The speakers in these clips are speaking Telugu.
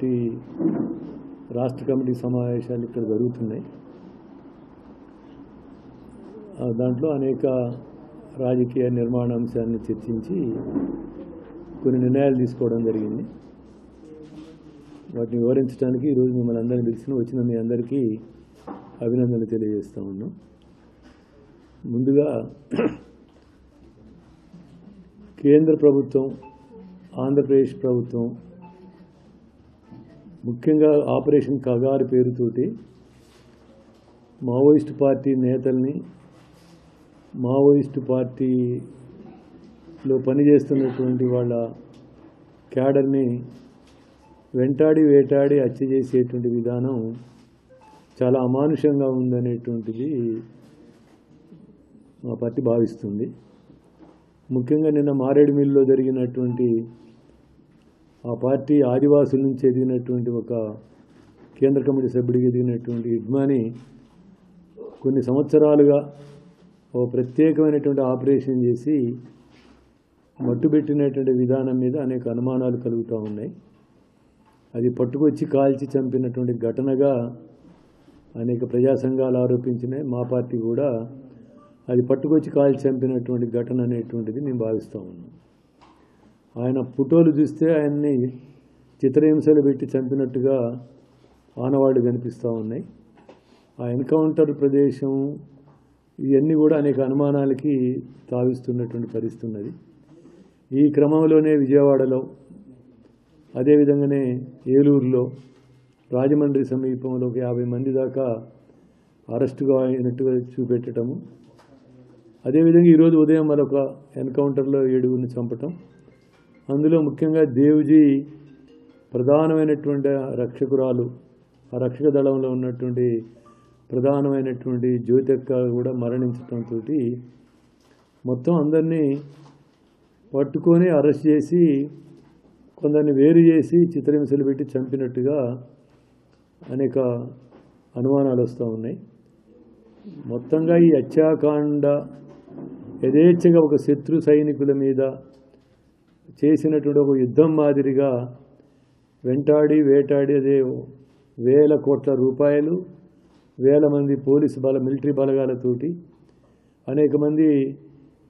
పార్టీ రాష్ట్ర కమిటీ సమావేశాలు ఇక్కడ జరుగుతున్నాయి. దాంట్లో అనేక రాజకీయ నిర్మాణ అంశాన్ని చర్చించి కొన్ని నిర్ణయాలు తీసుకోవడం జరిగింది. వాటిని వివరించడానికి ఈరోజు మిమ్మల్ని అందరినీ వచ్చిన మీ అందరికీ అభినందనలు తెలియజేస్తూ ఉన్నాం. ముందుగా కేంద్ర ప్రభుత్వం, ఆంధ్రప్రదేశ్ ప్రభుత్వం ముఖ్యంగా ఆపరేషన్ కగారు పేరుతోటి మావోయిస్ట్ పార్టీ నేతల్ని, మావోయిస్టు పార్టీలో పనిచేస్తున్నటువంటి వాళ్ళ క్యాడర్ని వెంటాడి వేటాడి హత్య చేసేటువంటి విధానం చాలా అమానుషంగా ఉందనేటువంటిది మా పార్టీ భావిస్తుంది. ముఖ్యంగా నిన్న మారేడుమిల్లిలో జరిగినటువంటి ఆ పార్టీ ఆదివాసుల నుంచి ఎదిగినటువంటి ఒక కేంద్ర కమిటీ సభ్యుడికి ఎదిగినటువంటి ఇడ్మాని కొన్ని సంవత్సరాలుగా ఒక ప్రత్యేకమైనటువంటి ఆపరేషన్ చేసి మట్టుబెట్టినటువంటి విధానం మీద అనేక అనుమానాలు కలుగుతూ ఉన్నాయి. అది పట్టుకొచ్చి కాల్చి చంపినటువంటి ఘటనగా అనేక ప్రజా సంఘాలు ఆరోపించినాయి. మా పార్టీ కూడా అది పట్టుకొచ్చి కాల్చి చంపినటువంటి ఘటన అనేటువంటిది మేము భావిస్తూ ఉన్నాం. ఆయన ఫోటోలు చూస్తే ఆయన్ని చిత్రహింసలు పెట్టి చంపినట్టుగా ఆనవాళ్లు కనిపిస్తూ ఉన్నాయి. ఆ ఎన్కౌంటర్ ప్రదేశం ఇవన్నీ కూడా అనేక అనుమానాలకి తావిస్తున్నటువంటి పరిస్థితి ఉన్నది. ఈ క్రమంలోనే విజయవాడలో, అదేవిధంగానే ఏలూరులో, రాజమండ్రి సమీపంలో 50 మంది దాకా అరెస్టుగా అయినట్టుగా చూపెట్టడము, అదేవిధంగా ఈరోజు ఉదయం మరొక ఎన్కౌంటర్లో 7గురిని చంపటం, అందులో ముఖ్యంగా దేవ్జీ ప్రధానమైనటువంటి రక్షకురాలు, ఆ రక్షక దళంలో ఉన్నటువంటి ప్రధానమైనటువంటి జ్యోతిక్క కూడా మరణించడంతో మొత్తం అందరినీ పట్టుకొని అరెస్ట్ చేసి కొందరిని వేరు చేసి చిత్రహింసలు పెట్టి చంపినట్టుగా అనేక అనుమానాలు వస్తూ ఉన్నాయి. మొత్తంగా ఈ హత్యాకాండ యథేచ్ఛగా ఒక శత్రు సైనికుల మీద చేసినటువంటి ఒక యుద్ధం మాదిరిగా వెంటాడి వేటాడి అదే వేల కోట్ల రూపాయలు, వేల మంది పోలీసు మిలిటరీ బలగాలతోటి అనేక మంది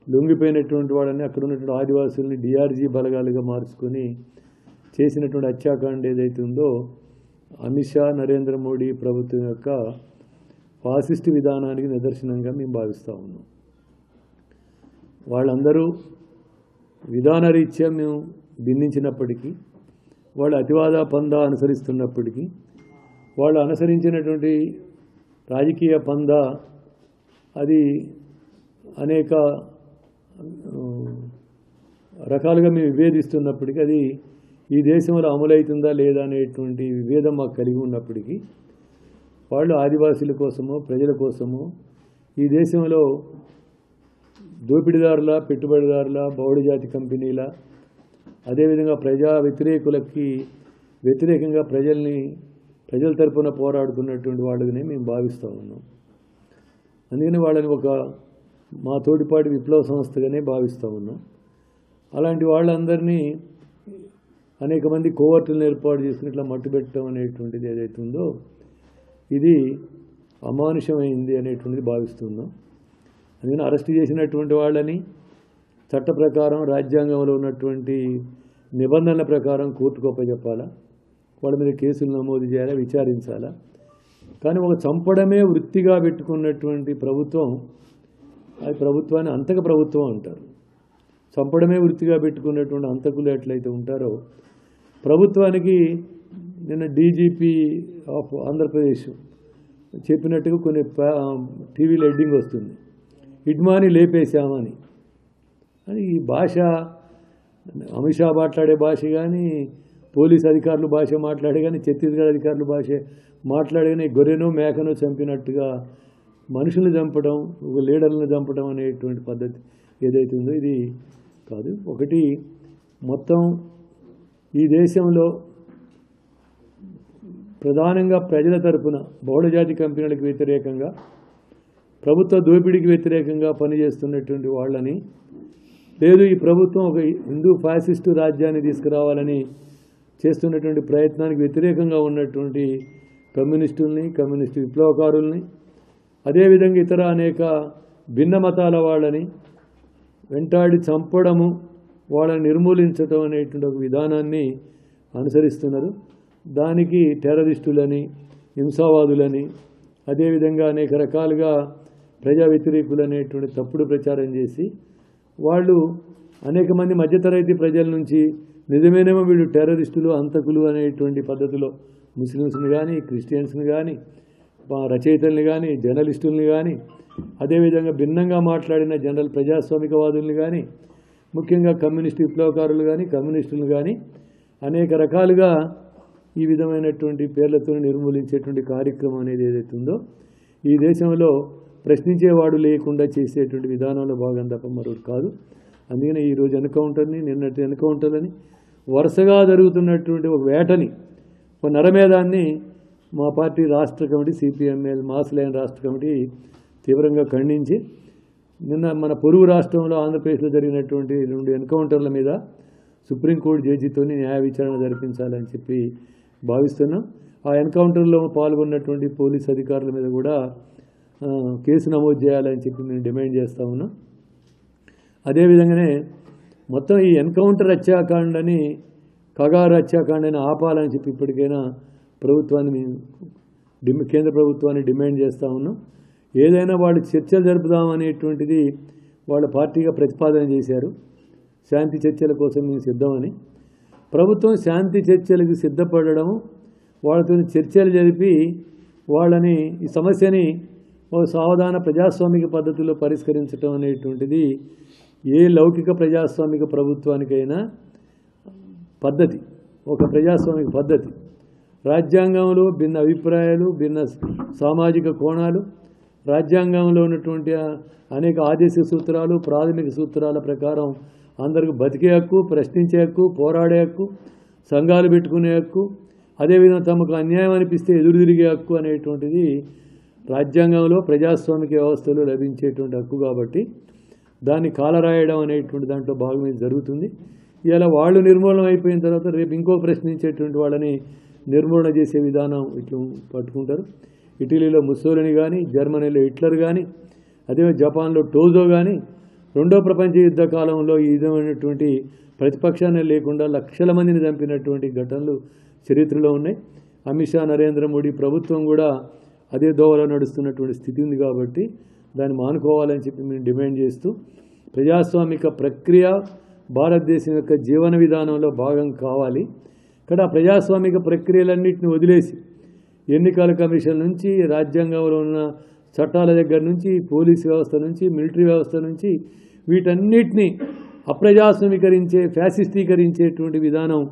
లొంగిపోయినటువంటి వాళ్ళని, అక్కడ ఉన్నటువంటి ఆదివాసుల్ని డిఆర్జీ బలగాలుగా మార్చుకొని చేసినటువంటి హత్యాకాండ ఏదైతే ఉందో అమిత్ షా, నరేంద్ర మోడీ ప్రభుత్వం యొక్క ఫాసిస్ట్ విధానానికి నిదర్శనంగా మేము భావిస్తూ ఉన్నాం. వాళ్ళందరూ విధానరీత్యా మేము భిన్నించినప్పటికీ, వాళ్ళు అతివాద పందా అనుసరిస్తున్నప్పటికీ, వాళ్ళు అనుసరించినటువంటి రాజకీయ పందా అది అనేక రకాలుగా మేము విభేదిస్తున్నప్పటికీ, అది ఈ దేశంలో అమలవుతుందా లేదా అనేటువంటి విభేదం మాకు కలిగి ఉన్నప్పటికీ, వాళ్ళు ఆదివాసీల కోసమో ప్రజల కోసమో ఈ దేశంలో దోపిడీదారుల, పెట్టుబడిదారుల, బహుళ జాతి కంపెనీల, అదేవిధంగా ప్రజా వ్యతిరేకులకి వ్యతిరేకంగా ప్రజల తరపున పోరాడుతున్నటువంటి వాళ్ళని మేము భావిస్తూ ఉన్నాం. అందుకని వాళ్ళని ఒక మా తోటిపాటి విప్లవ సంస్థగానే భావిస్తూ ఉన్నాం. అలాంటి వాళ్ళందరినీ అనేక మంది కోవర్టులను ఏర్పాటు చేసుకుని ఇట్లా మట్టుబెట్టడం అనేటువంటిది ఏదైతే ఉందో ఇది అమానుషమైంది అనేటువంటిది భావిస్తున్నాం. అందుకని అరెస్ట్ చేసినటువంటి వాళ్ళని చట్ట ప్రకారం, రాజ్యాంగంలో ఉన్నటువంటి నిబంధనల ప్రకారం కోర్టుకు అప్పచెప్పాలా, వాళ్ళ మీద కేసులు నమోదు చేయాలా, విచారించాలా. కానీ ఒక చంపడమే వృత్తిగా పెట్టుకున్నటువంటి ప్రభుత్వం, అది ప్రభుత్వాన్ని అంతక ప్రభుత్వం అంటారు. చంపడమే వృత్తిగా పెట్టుకున్నటువంటి అంతకులు ఎట్లయితే ఉంటారో, ప్రభుత్వానికి నిన్న డీజీపీ ఆఫ్ ఆంధ్రప్రదేశ్ చెప్పినట్టుగా కొన్ని టీవీలో హెడ్డింగ్ వస్తుంది, ఇడ్మాని లేపేశామని. అని ఈ భాష అమిత్ షా మాట్లాడే భాష కానీ, పోలీస్ అధికారులు భాష మాట్లాడే కానీ, ఛత్తీస్గఢ్ అధికారులు భాష మాట్లాడే కానీ, గొర్రెనో మేకనో చంపినట్టుగా మనుషులను చంపడం, ఒక లీడర్లను చంపడం అనేటువంటి పద్ధతి ఏదైతే ఉందో ఇది కాదు. ఒకటి, మొత్తం ఈ దేశంలో ప్రధానంగా ప్రజల తరపున బహుళజాతి కంపెనీలకు వ్యతిరేకంగా, ప్రభుత్వ దోపిడీకి వ్యతిరేకంగా పనిచేస్తున్నటువంటి వాళ్ళని, లేదు ఈ ప్రభుత్వం ఒక హిందూ ఫ్యాసిస్టు రాజ్యాన్ని తీసుకురావాలని చేస్తున్నటువంటి ప్రయత్నానికి వ్యతిరేకంగా ఉన్నటువంటి కమ్యూనిస్టుల్ని, కమ్యూనిస్టు విప్లవకారుల్ని, అదేవిధంగా ఇతర అనేక భిన్న మతాల వాళ్ళని వెంటాడి చంపడము, వాళ్ళని నిర్మూలించడం అనేటువంటి ఒక విధానాన్ని అనుసరిస్తున్నారు. దానికి టెర్రరిస్టులని, హింసావాదులని, అదేవిధంగా అనేక రకాలుగా ప్రజా వ్యతిరేకులు అనేటువంటి తప్పుడు ప్రచారం చేసి వాళ్ళు అనేక మంది మధ్యతరగతి ప్రజల నుంచి నిజమేనేమో వీళ్ళు టెర్రరిస్టులు, హంతకులు అనేటువంటి పద్ధతిలో ముస్లిమ్స్ని కానీ, క్రిస్టియన్స్ని కానీ, రచయితల్ని కానీ, జర్నలిస్టుల్ని కానీ, అదేవిధంగా భిన్నంగా మాట్లాడిన జనరల్ ప్రజాస్వామికవాదుల్ని కానీ, ముఖ్యంగా కమ్యూనిస్టు విప్లవకారులు కానీ, కమ్యూనిస్టులు కానీ అనేక రకాలుగా ఈ విధమైనటువంటి పేర్లతో నిర్మూలించేటువంటి కార్యక్రమం అనేది ఏదైతే ఉందో ఈ దేశంలో ప్రశ్నించేవాడు లేకుండా చేసేటువంటి విధానంలో భాగం తప్ప మరొకటి కాదు. అందుకనే ఈరోజు ఎన్కౌంటర్ని, నిన్నటి ఎన్కౌంటర్లని, వరుసగా జరుగుతున్నటువంటి ఒక వేటని, ఒక నరమేధాన్ని మా పార్టీ రాష్ట్ర కమిటీ సిపిఎంఎల్ మాస్ లైన్ రాష్ట్ర కమిటీ తీవ్రంగా ఖండించి నిన్న మన పొరుగు రాష్ట్రంలో ఆంధ్రప్రదేశ్లో జరిగినటువంటి 2 ఎన్కౌంటర్ల మీద సుప్రీంకోర్టు జడ్జితో న్యాయ విచారణ జరిపించాలని చెప్పి భావిస్తున్నాం. ఆ ఎన్కౌంటర్లో పాల్గొన్నటువంటి పోలీస్ అధికారుల మీద కూడా కేసు నమోదు చేయాలని చెప్పి మేము డిమాండ్ చేస్తూ ఉన్నాం. అదేవిధంగానే మొత్తం ఈ ఎన్కౌంటర్ హత్యాకాండని, కగారు హత్యాకాండని ఆపాలని చెప్పి ఇప్పటికైనా ప్రభుత్వాన్ని కేంద్ర ప్రభుత్వాన్ని డిమాండ్ చేస్తూ ఉన్నాం. ఏదైనా వాళ్ళు చర్చలు జరుపుదామనేటువంటిది వాళ్ళ పార్టీగా ప్రతిపాదన చేశారు. శాంతి చర్చల కోసం మేము సిద్ధమని. ప్రభుత్వం శాంతి చర్చలకు సిద్ధపడము, వాళ్ళతో చర్చలు జరిపి వాళ్ళని ఈ సమస్యని ఒక సావధాన ప్రజాస్వామిక పద్ధతిలో పరిష్కరించడం అనేటువంటిది ఏ లౌకిక ప్రజాస్వామిక ప్రభుత్వానికైనా పద్ధతి, ఒక ప్రజాస్వామిక పద్ధతి. రాజ్యాంగంలో భిన్న అభిప్రాయాలు, భిన్న సామాజిక కోణాలు, రాజ్యాంగంలో ఉన్నటువంటి అనేక ఆదేశ సూత్రాలు, ప్రాథమిక సూత్రాల ప్రకారం అందరికి బతికే హక్కు, ప్రశ్నించే హక్కు, పోరాడే హక్కు, సంఘాలు పెట్టుకునే హక్కు, అదేవిధంగా తమకు అన్యాయం అనిపిస్తే ఎదురు తిరిగే హక్కు అనేటువంటిది రాజ్యాంగంలో ప్రజాస్వామిక వ్యవస్థలో లభించేటువంటి హక్కు. కాబట్టి దాన్ని కాలరాయడం అనేటువంటి దాంట్లో భాగం జరుగుతుంది. ఇలా వాళ్ళు నిర్మూలన అయిపోయిన తర్వాత రేపు ఇంకో ప్రశ్నించేటువంటి వాళ్ళని నిర్మూలన చేసే విధానం ఇట్లా పట్టుకుంటారు. ఇటలీలో ముస్సోలిని కానీ, జర్మనీలో హిట్లర్ కానీ, అదే జపాన్లో టోజో కానీ, 2వ ప్రపంచ యుద్ధ కాలంలో ఈ విధమైనటువంటి ప్రతిపక్షాన్ని లేకుండా లక్షల మందిని చంపినటువంటి ఘటనలు చరిత్రలో ఉన్నాయి. అమిత్ షా, నరేంద్ర మోడీ ప్రభుత్వం కూడా అదే దోవలో నడుస్తున్నటువంటి స్థితి ఉంది. కాబట్టి దాన్ని మానుకోవాలని చెప్పి మేము డిమాండ్ చేస్తూ, ప్రజాస్వామిక ప్రక్రియ భారతదేశం యొక్క జీవన విధానంలో భాగం కావాలి. ఇక్కడ ప్రజాస్వామిక ప్రక్రియలన్నింటిని వదిలేసి ఎన్నికల కమిషన్ నుంచి, రాజ్యాంగంలో ఉన్న చట్టాల దగ్గర నుంచి, పోలీసు వ్యవస్థ నుంచి, మిలిటరీ వ్యవస్థ నుంచి వీటన్నిటినీ అప్రజాస్వామీకరించే, ఫ్యాసిస్టీకరించేటువంటి విధానం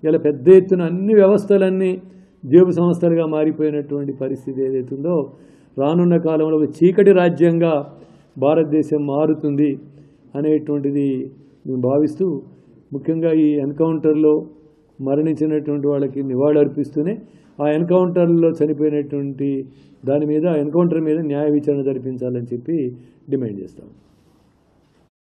ఇలా పెద్ద ఎత్తున అన్ని వ్యవస్థలన్నీ జేబు సంస్థలుగా మారిపోయినటువంటి పరిస్థితి ఏదైతుందో రానున్న కాలంలో ఒక చీకటి రాజ్యంగా భారతదేశం మారుతుంది అనేటువంటిది మేము భావిస్తూ, ముఖ్యంగా ఈ ఎన్కౌంటర్లో మరణించినటువంటి వాళ్ళకి నివాళులు అర్పిస్తూనే ఆ ఎన్కౌంటర్లో చనిపోయినటువంటి దాని మీద, ఎన్కౌంటర్ మీద న్యాయ విచారణ జరిపించాలని చెప్పి డిమాండ్ చేస్తాం.